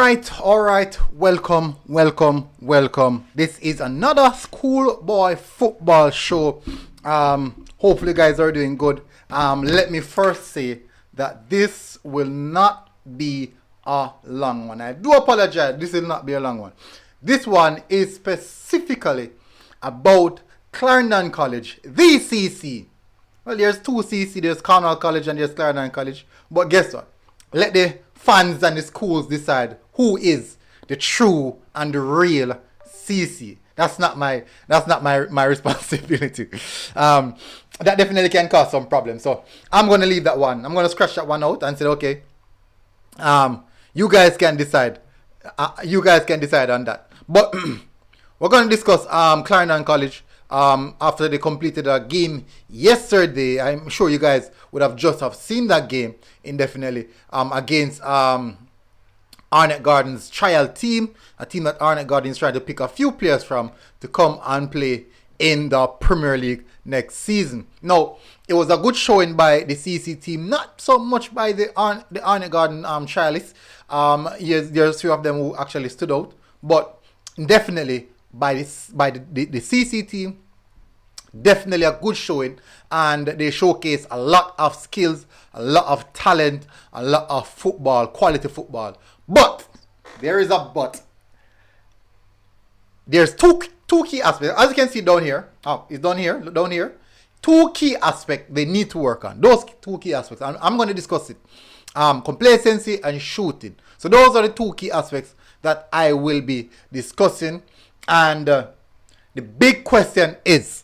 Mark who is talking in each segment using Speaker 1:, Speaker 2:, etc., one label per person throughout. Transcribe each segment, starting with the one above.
Speaker 1: All right. Welcome. This is another schoolboy football show. Hopefully, you guys are doing good. Let me first say that this will not be a long one. I do apologize. This will not be a long one. This one is specifically about Clarendon College, the CC. Well, there's two CC. There's Cornwall College and there's Clarendon College. But guess what? Let the fans and the schools decide who is the true and the real CC. That's not my responsibility. That definitely can cause some problems. So I'm gonna leave that one. I'm gonna scratch that one out and say, okay, you guys can decide. You guys can decide on that. But we're gonna discuss Clarendon College. After they completed a game yesterday. I'm sure you guys would have just have seen that game indefinitely against Arnett Garden's child team, a team that Arnett Garden is trying to pick a few players from to come and play in the Premier League next season. Now, it was a good showing by the CC team, not so much by the Arnett Garden trialists. There's a few of them who actually stood out, but definitely by the CC team, definitely a good showing, and they showcase a lot of skills, a lot of talent, a lot of football, quality football. But there is a but. There's two key aspects. As you can see down here, it's down here. Two key aspects they need to work on. Those two key aspects, I'm going to discuss it. Complacency and shooting. So those are the two key aspects that I will be discussing. And the big question is,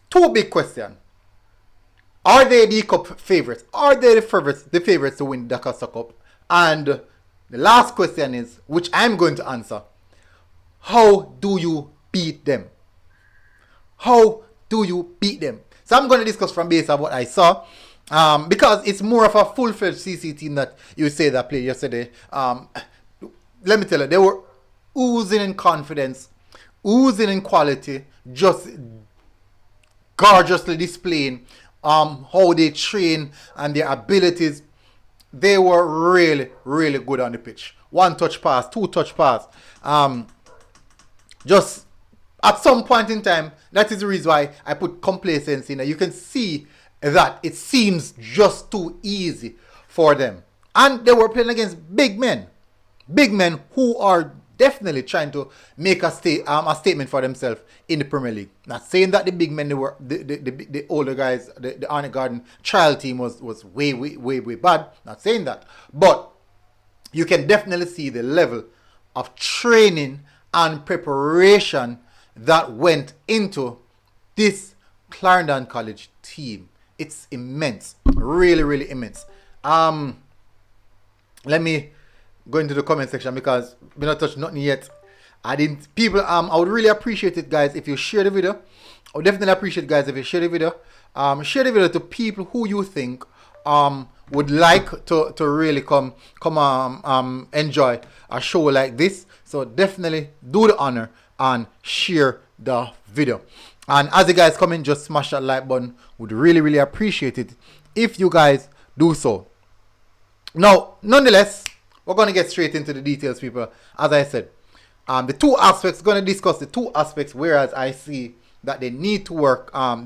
Speaker 1: two big questions. Are they the cup favorites? Are they the favorites to win the Dacosta Cup? And the last question is, which I'm going to answer, how do you beat them? How do you beat them? So I'm going to discuss from base of what I saw. Because it's more of a full-fledged CC team that you say that played yesterday. Let me tell you, they were oozing in confidence, oozing in quality, just gorgeously displaying how they train and their abilities. They were really, really good on the pitch. One touch pass, two touch pass. Just at some point in time, that is the reason why I put complacency in there. You can see that it seems just too easy for them. And they were playing against big men who are definitely trying to make a statement for themselves in the Premier League. Not saying that the big men, the older guys, the Arnett Garden child team was way bad. Not saying that. But you can definitely see the level of training and preparation that went into this Clarendon College team. It's immense. Really, really immense. Let me go into the comment section because we not touched nothing yet. I would really appreciate it, guys, if you share the video. I would definitely appreciate, guys, if you share the video. Share the video to people who you think would like to really come enjoy a show like this. So definitely do the honor and share the video. And as you guys come in, just smash that like button. Would really, really appreciate it if you guys do so. Now, nonetheless, we're going to get straight into the details, people. As I said, the two aspects, going to discuss the two aspects, whereas I see that they need to work on.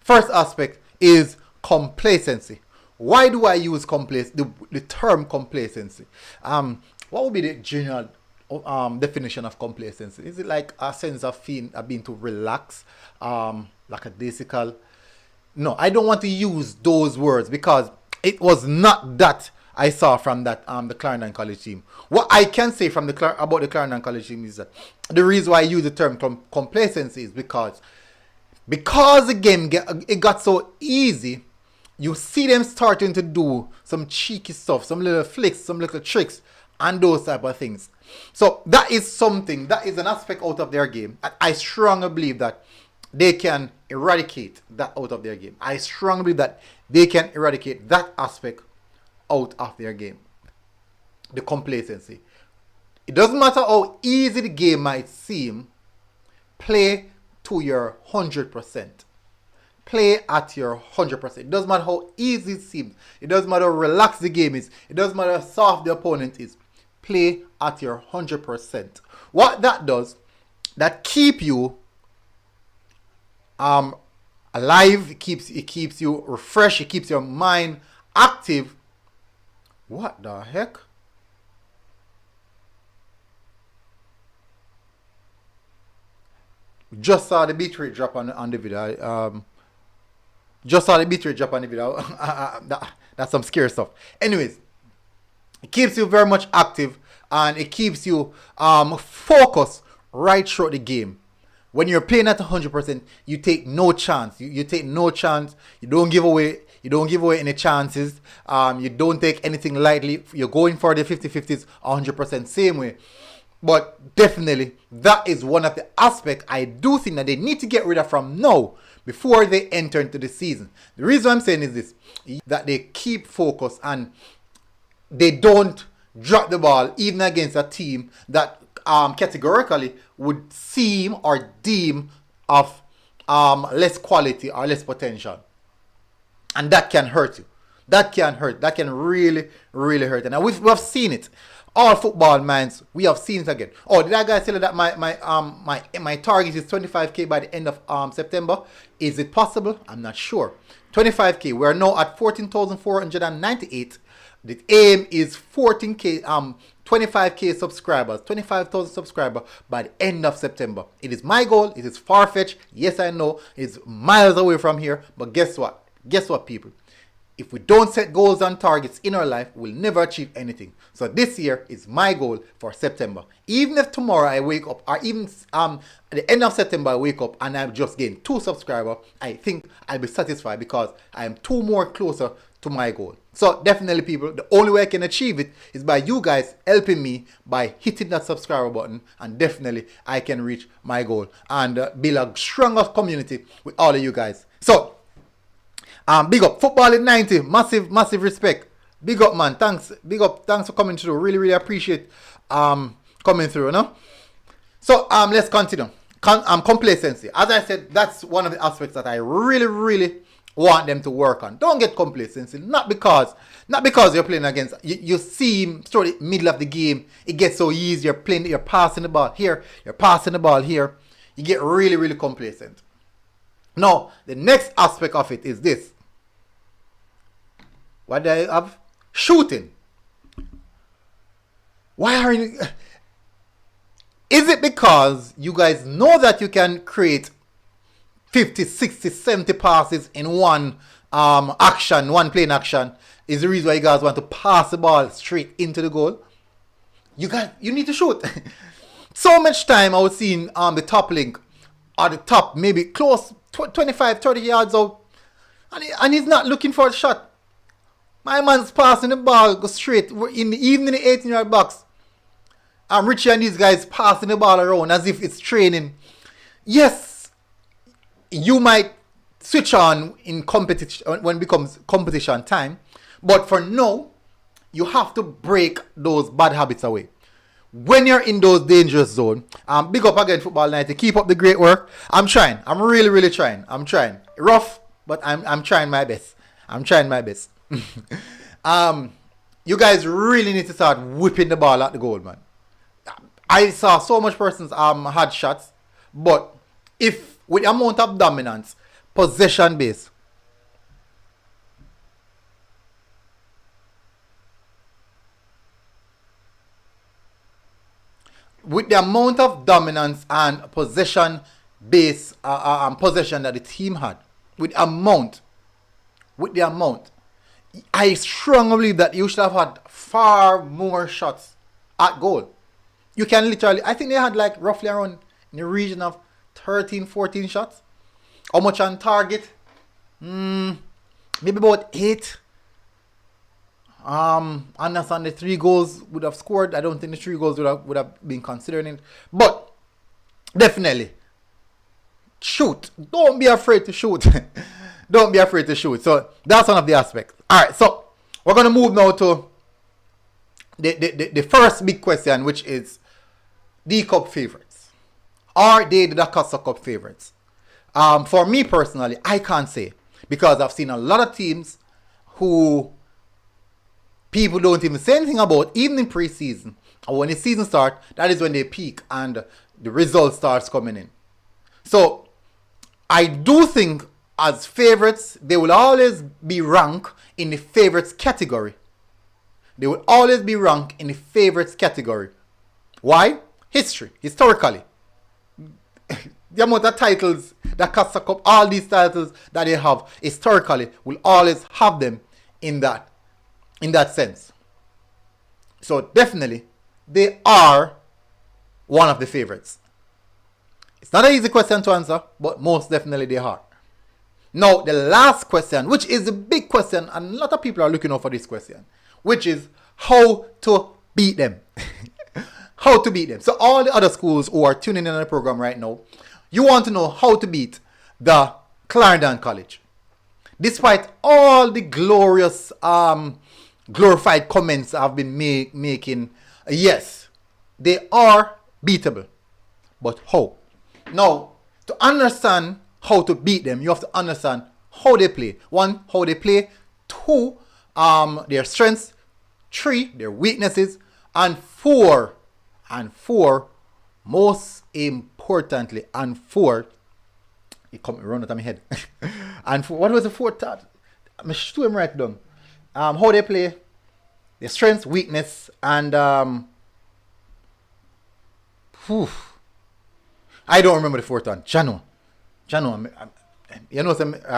Speaker 1: First aspect is complacency. Why do I use the term complacency? What would be the general definition of complacency? Is it like a sense of being to relax, like a daisical? No, I don't want to use those words because it was not that I saw from that the Clarendon College team. What I can say about the Clarendon College team is that the reason why I use the term complacency is because the game got so easy. You see them starting to do some cheeky stuff, some little flicks, some little tricks, and those type of things. So that is an aspect out of their game. I strongly believe that they can eradicate that out of their game. I strongly believe that they can eradicate that aspect out of their game. The complacency. It doesn't matter how easy the game might seem, play to your 100%. play at your 100%. It doesn't matter how easy it seems. It doesn't matter how relaxed the game is. It doesn't matter how soft the opponent is. Play at your 100%. What that does, that keep you alive. It keeps you refreshed. It keeps your mind active. What the heck? Just saw the bitrate drop on the video. Just saw the bitrate drop on the video. That's some scary stuff. Anyways, it keeps you very much active and it keeps you focused right throughout the game. When you're playing at 100%, you take no chance. You take no chance. You don't give away. You don't give away any chances. You don't take anything lightly. You're going for the 50-50s 100% same way. But definitely, that is one of the aspects I do think that they need to get rid of from now before they enter into the season. The reason I'm saying is this, that they keep focus and they don't drop the ball even against a team that categorically would seem or deem of less quality or less potential. And that can hurt you. That can hurt. That can really, really hurt. And we've seen it. All football minds, we have seen it again. Oh, did that guy tell you that my target is 25k by the end of September? Is it possible? I'm not sure. 25k. We're now at 14,498. The aim is 25k subscribers, 25,000 subscribers by the end of September. It is my goal. It is far-fetched. Yes, I know. It's miles away from here. But guess what? Guess what, people? If we don't set goals and targets in our life, we'll never achieve anything. So this year is my goal for September. Even if tomorrow I wake up, or even at the end of September I wake up and I've just gained 2 subscribers, I think I'll be satisfied because I am 2 more closer to my goal. So definitely, people, the only way I can achieve it is by you guys helping me by hitting that subscriber button, and definitely I can reach my goal and build a stronger community with all of you guys. So big up Football in 90, massive respect. Big up, man. Thanks for coming through. Really appreciate coming through, you know. So let's continue. Complacency. As I said, that's one of the aspects that I really want them to work on. Don't get complacency. Not because you're playing against, you see sort of middle of the game, it gets so easy. You're passing the ball here, you're passing the ball here. You get really complacent. Now, the next aspect of it is this. What do I have? Shooting. Why are you... Is it because you guys know that you can create 50, 60, 70 passes in one action, one playing action? Is the reason why you guys want to pass the ball straight into the goal? You need to shoot. So much time I was seeing the top link, or the top, maybe close 25, 30 yards out, and he's not looking for a shot. My man's passing the ball, go straight, even in the 18-yard box. Richie and these guys passing the ball around as if it's training. Yes, you might switch on in competition when it becomes competition time, but for now, you have to break those bad habits away. When you're in those dangerous zones, big up again, Football 90. Keep up the great work. I'm trying. I'm really trying. I'm trying. Rough, but I'm trying my best. I'm trying my best. You guys really need to start whipping the ball at the goal, man. I saw so much persons had shots, but if with the amount of dominance, possession base, with the amount of dominance and possession base possession that the team had, with the amount, I strongly believe that you should have had far more shots at goal. You can literally, I think they had like roughly around in the region of 13, 14 shots. How much on target? Maybe about 8. Understand the 3 goals would have scored. I don't think the 3 goals would have been considering it. But definitely, shoot. Don't be afraid to shoot. Don't be afraid to shoot. So that's one of the aspects. Alright, so we're gonna move now to the first big question, which is the Cup favorites. Are they the Dacosta Cup favorites? For me personally, I can't say, because I've seen a lot of teams who people don't even say anything about, even in preseason. And when the season starts, that is when they peak and the result starts coming in. So I do think as favorites, they will always be ranked in the favorites category. They will always be ranked in the favorites category. Why? Historically. The amount of titles that Costa Cup, all these titles that they have historically, will always have them in that sense. So definitely, they are one of the favorites. It's not an easy question to answer, but most definitely they are. Now, the last question, which is a big question, and a lot of people are looking out for this question, which is how to beat them. How to beat them. So all the other schools who are tuning in on the program right now, you want to know how to beat the Clarendon College. Despite all the glorious, glorified comments I've been making, yes, they are beatable. But how? Now, to understand how to beat them, you have to understand how they play. 1, how they play. 2, their strengths. 3, their weaknesses. And 4, most importantly, it come around out of my head. And what was the 4th thought? I'm sure I'm right down. How they play, their strengths, weakness, and I don't remember the 4th one. Jano, you know,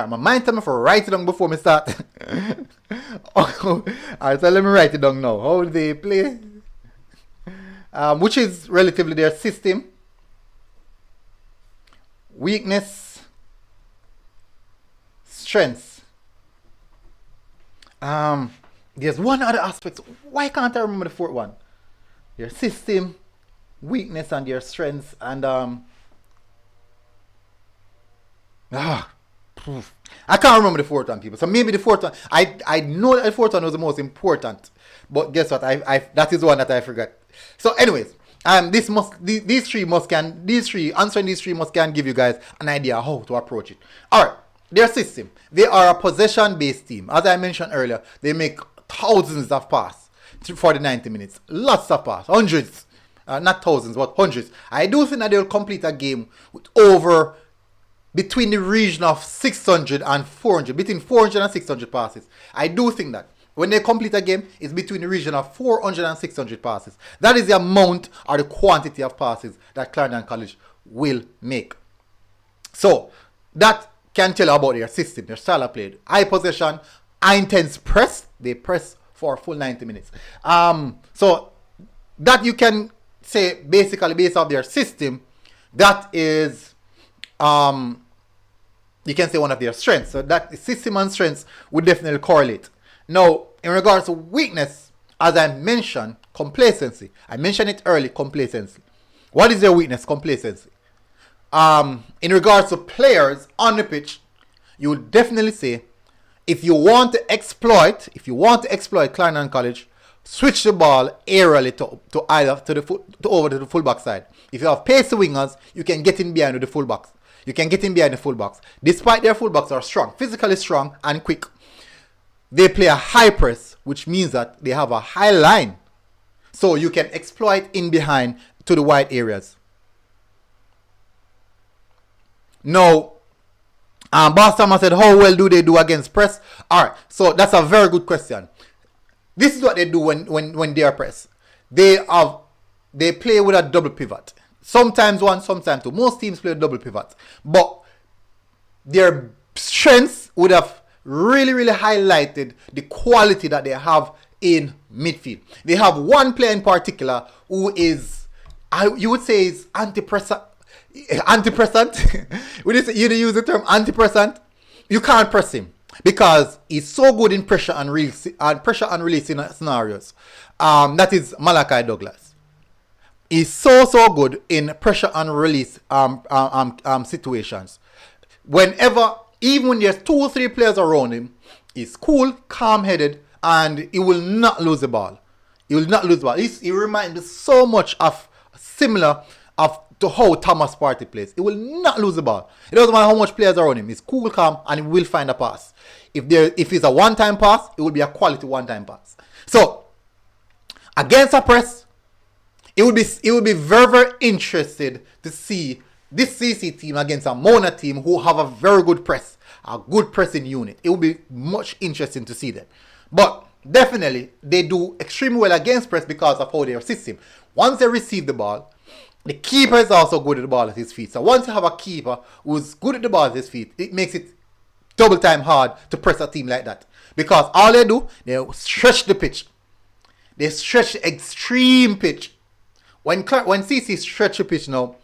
Speaker 1: my mind tell me for write it down before me start. Alright, so let me write it down now. How they play, which is relatively their system, weakness, strengths. There's one other aspect. Why can't I remember the 4th one? Their system, weakness, and their strengths, and I can't remember the 4th one, people. So maybe the 4th one. I know that the 4th one was the most important, but guess what? That is the one that I forgot. So, anyways, these three must can give you guys an idea how to approach it. All right, their system. They are a possession-based team. As I mentioned earlier, they make thousands of passes for the 90 minutes. Lots of passes, hundreds, not thousands, but hundreds. I do think that they will complete a game with over between the region of 600 and 400, between 400 and 600 passes. I do think that when they complete a game, it's between the region of 400 and 600 passes. That is the amount or the quantity of passes that Clarendon College will make. So that can tell you about their system, their style of play. High possession, high intense press. They press for a full 90 minutes. So that you can say basically based off their system, that is you can say one of their strengths. So that system and strengths would definitely correlate. Now, in regards to weakness, as I mentioned, complacency. I mentioned it early, complacency. What is their weakness? Complacency. In regards to players on the pitch, you would definitely say, if you want to exploit Clarendon College, switch the ball aerially to over to the fullback side. If you have pacey wingers, you can get in behind with the fullbacks. Despite their fullbacks are strong, physically strong and quick, they play a high press, which means that they have a high line. So you can exploit in behind to the wide areas. Now, Boston said, how well do they do against press? Alright, so that's a very good question. This is what they do when they are pressed. They play with a double pivot. Sometimes one, sometimes two. Most teams play a double pivot. But their strengths would have really, really highlighted the quality that they have in midfield. They have one player in particular who is, you would say, is antipressant. When you use the term antipressant, you can't press him because he's so good in pressure and release scenarios. That is Malachi Douglas. He's so good in pressure and release situations. Even when there's 2 or 3 players around him, he's cool, calm-headed, and he will not lose the ball. He reminds me so much of a similar of to how Thomas Partey plays. He will not lose the ball. It doesn't matter how much players are on him. He's cool, calm, and he will find a pass. If it's a one-time pass, it will be a quality one-time pass. So against a press, it would be very, very interested to see this CC team against a Mona team who have a very good press, a good pressing unit. It will be much interesting to see them. But definitely, they do extremely well against press because of how they assist him. Once they receive the ball, the keeper is also good at the ball at his feet. So once you have a keeper who's good at the ball at his feet, it makes it double time hard to press a team like that. Because all they do, they stretch the pitch. They stretch the extreme pitch. When CC stretch the pitch now,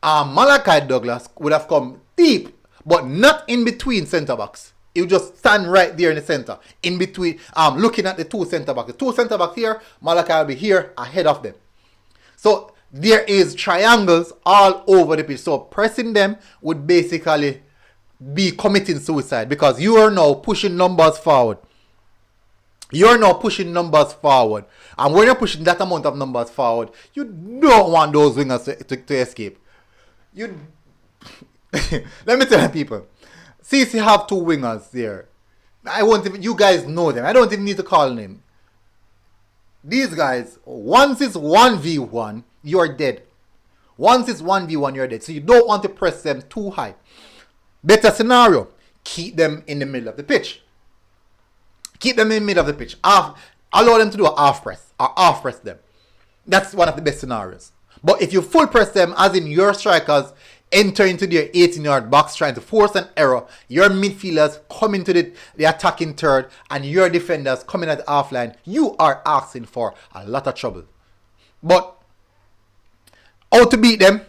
Speaker 1: Malachi Douglas would have come deep, but not in between centre backs. He would just stand right there in the centre, in between, looking at the two centre backs. The two centre backs here, Malachi will be here ahead of them. So there is triangles all over the pitch. So pressing them would basically be committing suicide because you are now pushing numbers forward. You're now pushing numbers forward. And when you're pushing that amount of numbers forward, you don't want those wingers to escape. Let me tell you people, CC have two wingers there. You guys know them. I don't even need to call them. These guys, once it's 1v1, you're dead. Once it's 1v1, you're dead. So you don't want to press them too high. Better scenario, keep them in the middle of the pitch. Keep them in the middle of the pitch. Allow them to do a half press or half press them. That's one of the best scenarios. But if you full press them, as in your strikers enter into their 18-yard box trying to force an error, your midfielders come into the attacking third, and your defenders coming at the half line, you are asking for a lot of trouble. But how to beat them?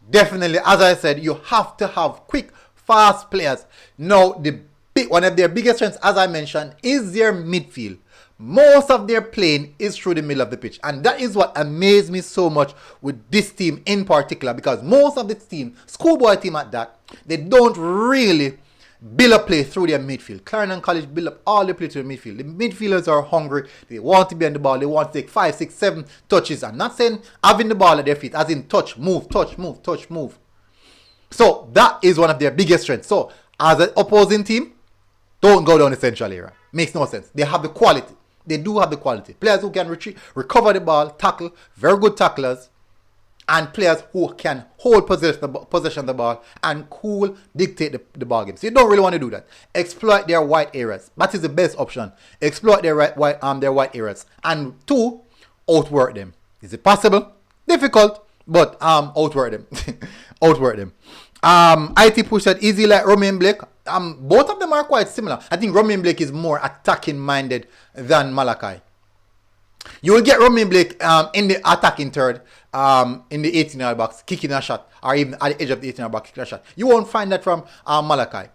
Speaker 1: Definitely, as I said, you have to have quick, fast players. Now, one of their biggest strengths, as I mentioned, is their midfield. Most of their playing is through the middle of the pitch. And that is what amazed me so much with this team in particular. Because most of this team, schoolboy team at that, they don't really build a play through their midfield. Clarendon College build up all the play to the midfield. The midfielders are hungry. They want to be on the ball. They want to take 5, 6, 7 touches. I'm not saying having the ball at their feet, as in touch, move, touch, move, touch, move. So that is one of their biggest strengths. So as an opposing team, don't go down the central area. Makes no sense. They have the quality. They do have the quality. Players who can recover the ball, tackle, very good tacklers, and players who can hold possession of the ball and dictate the ball game. So you don't really want to do that. Exploit their white areas. That is the best option. Exploit their white areas. And 2, outwork them. Is it possible? Difficult, but outwork them. Outwork them. IT push that easy like Romain Blake. Both of them are quite similar. I think Romain Blake is more attacking minded than Malachi. You will get Romain Blake in the attacking third, in the 18-yard box, kicking a shot, or even at the edge of the 18-yard box, kicking a shot. You won't find that from Malachi.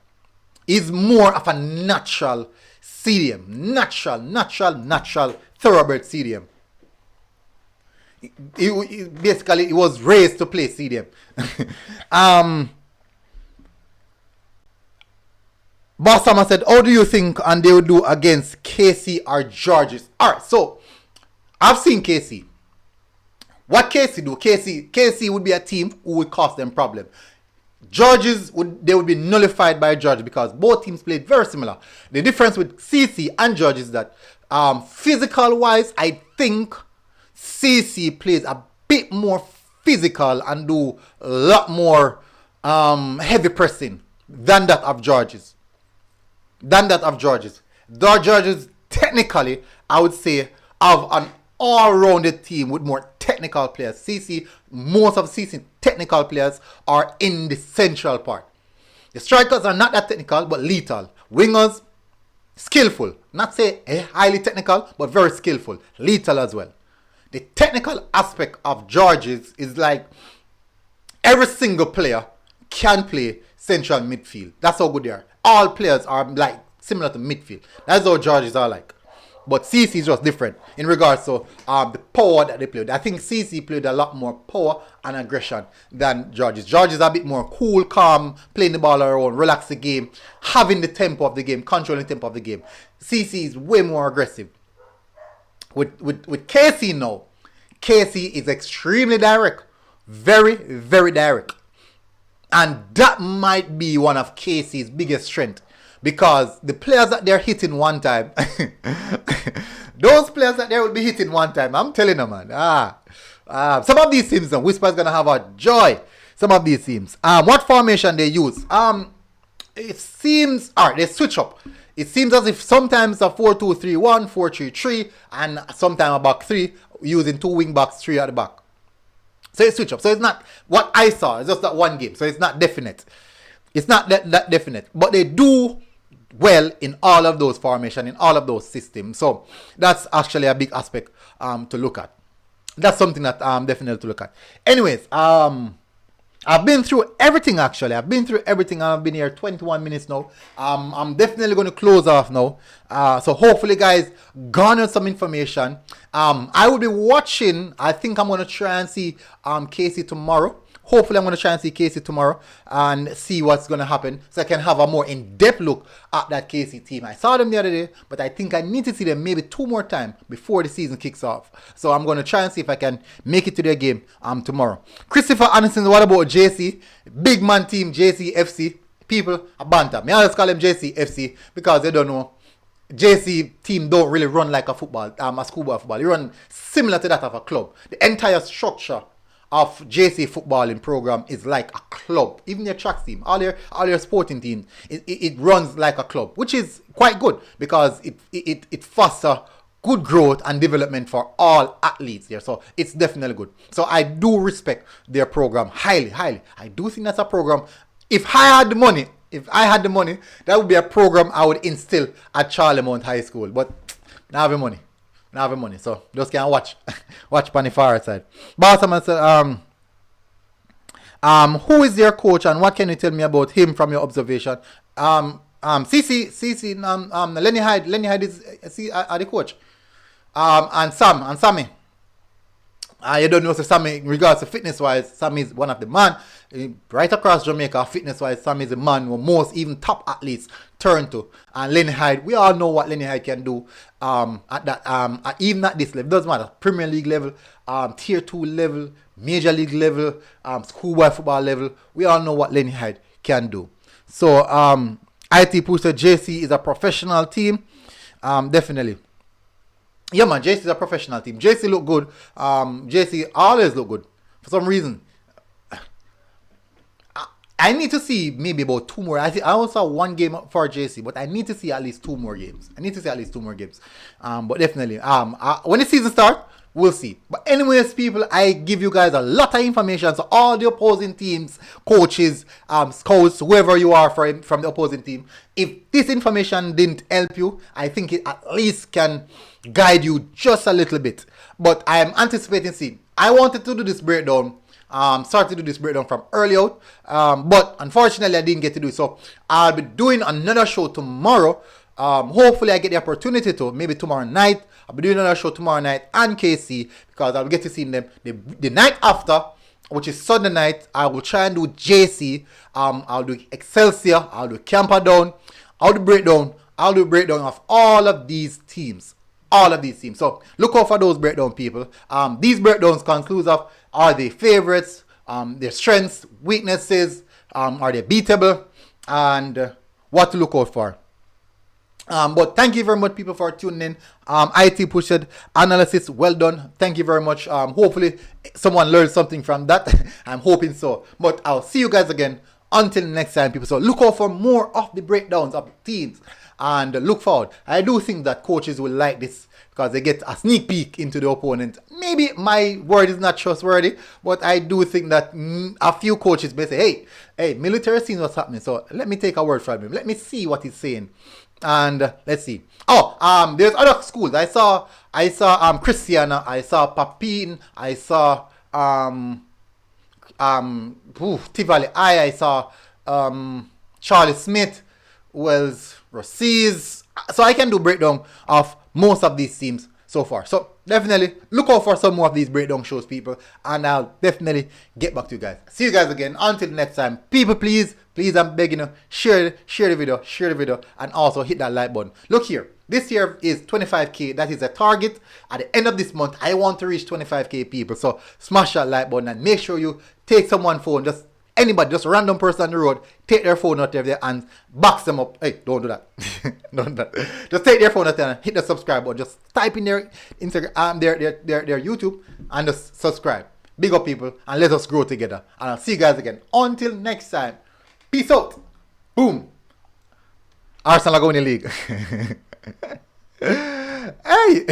Speaker 1: He's more of a natural CDM. Natural thoroughbred CDM. Basically, he was raised to play CDM. Bossama said, how do you think and they will do against KC or Georges? Alright, so I've seen KC. What KC do? KC would be a team who would cause them problem. Georges would be nullified by George because both teams played very similar. The difference with CC and George is that physical wise, I think CC plays a bit more physical and do a lot more heavy pressing than that of Georges. Georges technically, I would say, have an all-rounded team with more technical players. Most of CC technical players are in the central part. The strikers are not that technical, but lethal. Wingers, skillful. Not say highly technical, but very skillful. Lethal as well. The technical aspect of Georges is like every single player can play central midfield. That's how good they are. All players are like similar to midfield. That's how Georges are like. But CC is just different in regards to the power that they played. I think CC played a lot more power and aggression than Georges. Georges is a bit more cool, calm, playing the ball around, relax the game, having the tempo of the game, controlling the tempo of the game. CC is way more aggressive. With KC now, Casey is extremely direct. Very, very direct. And that might be one of Casey's biggest strengths. Because the players that they're hitting one time, those players that they will be hitting one time, I'm telling them, man. Some of these teams, Whisper's going to have a joy. Some of these teams. What formation they use? It seems, alright, they switch up. It seems as if sometimes a 4-2-3-1, 4-3-3, and sometimes a back three, using 2 wing backs, 3 at the back. So it's switch up. So it's not what I saw. It's just that one game. So it's not definite. It's not that definite. But they do well in all of those formations, in all of those systems. So that's actually a big aspect to look at. That's something that definitely to look at. Anyways, I've been through everything actually. I've been through everything. I've been here 21 minutes now. I'm definitely going to close off now. So hopefully guys garner some information. I will be watching. I think I'm going to try and see Casey tomorrow. Hopefully I'm going to try and see Casey tomorrow and see what's going to happen so I can have a more in-depth look at that Casey team. I saw them the other day, but I think I need to see them maybe 2 more times before the season kicks off. So I'm going to try and see if I can make it to their game tomorrow. Christopher Anderson, what about JC? Big man team, JC FC. People, a banter. I always call them JC FC because they don't know. JC team don't really run like a football, a schoolboy football. They run similar to that of a club. The entire structure of JC footballing program is like a club. Even their track team, all your sporting team, it runs like a club, which is quite good because it fosters good growth and development for all athletes there. So it's definitely good. So I do respect their program highly. I do think that's a program. If I had the money, that would be a program I would instill at Charlemont High School. But now I have money. So just can watch on the far side. Bartman said, who is their coach and what can you tell me about him from your observation? Lenny Hyde is the coach. And Sammy. You don't know, so Sammy, in regards to fitness-wise, Sammy is one of the man. Right across Jamaica, fitness-wise, Sammy is the man who most even top athletes turn to. And Lenny Hyde, we all know what Lenny Hyde can do at that, even at this level. It doesn't matter. Premier League level, Tier 2 level, Major League level, schoolboy football level. We all know what Lenny Hyde can do. So, IT Pusher JC is a professional team. Definitely. Yeah, man, JC is a professional team. JC look good. JC always look good. For some reason. I need to see maybe about 2 more. I also saw 1 game for JC, but I need to see at least 2 more games. But definitely, when the season starts, we'll see. But anyways, people, I give you guys a lot of information. So all the opposing teams, coaches, scouts, whoever you are from the opposing team, if this information didn't help you, I think it at least can guide you just a little bit. But I am anticipating seeing. I wanted to do this breakdown. Started to do this breakdown from early out, but unfortunately I didn't get to do it. So I'll be doing another show tomorrow. Hopefully I get the opportunity to, maybe tomorrow night. I'll be doing another show tomorrow night and KC because I'll get to see them the night after, which is Sunday night. I will try and do JC. I'll do Excelsior. I'll do Camperdown. I'll do breakdown of all of these teams. So look out for those breakdown, people. These breakdowns conclude of are they favorites, their strengths, weaknesses, are they beatable, and what to look out for. But thank you very much, people, for tuning in. IT Pushed Analysis, well done. Thank you very much. Hopefully someone learned something from that. I'm hoping so. But I'll see you guys again until next time, people. So look out for more of the breakdowns of teams and look forward. I do think that coaches will like this because they get a sneak peek into the opponent. Maybe my word is not trustworthy, but I do think that a few coaches may say, hey, military sees what's happening, so let me take a word from him. Let me see what he's saying. And let's see. There's other schools. I saw Christiana, I saw Papine, I saw Tivoli I saw Charlie Smith, Wells Rossies. So I can do breakdown of most of these teams so far. So definitely look out for some more of these breakdown shows, people, and I'll definitely get back to you guys. See you guys again. Until next time, people, please, I'm begging you, share the video, and also hit that like button. Look here, this year is 25k. That is a target. At the end of this month, I want to reach 25k people. So smash that like button and make sure you take someone's phone, just anybody, just a random person on the road, take their phone out of there and box them up. Hey, don't do that. Don't do that. Just take their phone out there and hit the subscribe button. Just type in their Instagram, their YouTube, and just subscribe. Big up, people, and let us grow together. And I'll see you guys again. Until next time, peace out. Boom. Arsenal are going in the league. Hey.